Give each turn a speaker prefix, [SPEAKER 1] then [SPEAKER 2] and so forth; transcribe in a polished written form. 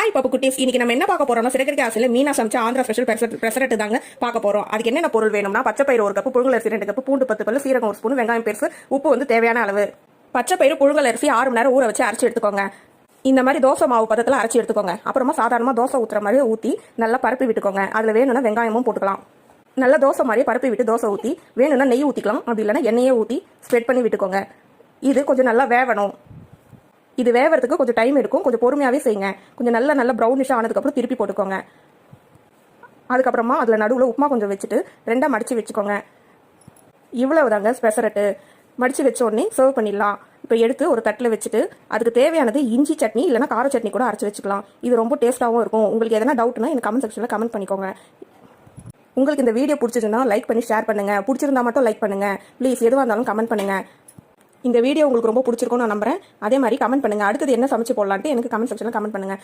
[SPEAKER 1] Hi பப்பு குட்டீஸ், இன்னைக்கு நம்ம என்ன பார்க்க போறோம்னா சிறகரிக்க ஆசையில் மீனா சமைச்ச ஆந்திரா ஸ்பெஷல் பெசரட்டு தாங்க பார்க்க போறோம். அதுக்கு என்னென்ன பொருள் வேணும்னா பச்சைப்பயிறு 1 கப்பு, புழுங்கல் 2 கப்பு, பூண்டு 10 பல்லு, சீரகம் 1 ஸ்பூன், வெங்காயம் பெருசு, உப்பு வந்து தேவையான அளவு. பச்சைப்பயிறு புழுங்கல் அரிசி 6 மணி நேரம் ஊற வச்சு அரைச்சி எடுத்துக்கோங்க. இந்த மாதிரி தோசை மாவு பதத்தில் அரைச்சி எடுத்துக்கோங்க. அப்புறமா சாதாரணமாக தோசை ஊற்றுற மாதிரி ஊற்றி நல்லா பரப்பி விட்டுக்கோங்க. அதில் வேணும்னா வெங்காயமும் போட்டுக்கலாம். நல்லா தோசை மாதிரி பரப்பி விட்டு தோசை ஊற்றி வேணும்னா நெய் ஊற்றிக்கலாம். அப்படி இல்லைன்னா எண்ணெயே ஊற்றி ஸ்ப்ரெட் பண்ணி விட்டுக்கோங்க. இது கொஞ்சம் நல்லா வேகணும். இது வேகிறதுக்கு கொஞ்சம் டைம் எடுக்கும். கொஞ்சம் பொறுமையாகவே செய்யுங்க. கொஞ்சம் நல்ல ப்ரௌனிஷாக ஆனதுக்கப்புறம் திருப்பி போட்டுக்கோங்க. அதுக்கப்புறமா அதில் நடுவில் உப்புமா கொஞ்சம் வச்சுட்டு 2ஆக மடித்து வச்சுக்கோங்க. இவ்வளவு தாங்க ஸ்பெசரட்டு. மடித்து வச்ச உடனே சர்வ் பண்ணிடலாம். இப்போ எடுத்து ஒரு தட்டில் வச்சுட்டு அதுக்கு தேவையானது இஞ்சி சட்னி இல்லைனா கார சட்னி கூட அரைச்சி வச்சுக்கலாம். இது ரொம்ப டேஸ்ட்டாகவும் இருக்கும். உங்களுக்கு எதனா டவுட்னா எனக்கு கமெண்ட் செக்ஷனில் கமெண்ட் பண்ணிக்கோங்க. உங்களுக்கு இந்த வீடியோ பிடிச்சிருந்தா லைக் பண்ணி ஷேர் பண்ணுங்கள். பிடிச்சிருந்தா மட்டும் லைக் பண்ணுங்கள் ப்ளீஸ். எதுவாக இருந்தாலும் கமெண்ட் பண்ணுங்கள். இந்த வீடியோ உங்களுக்கு ரொம்ப பிடிச்சிருக்கும்னு நான் நம்புறேன். அதே மாதிரி கமெண்ட் பண்ணுங்கள். அடுத்தது என்ன சமைச்சு போடலான்ட்டு எனக்கு கமெண்ட் செக்ஷனில் கமெண்ட் பண்ணுங்கள்.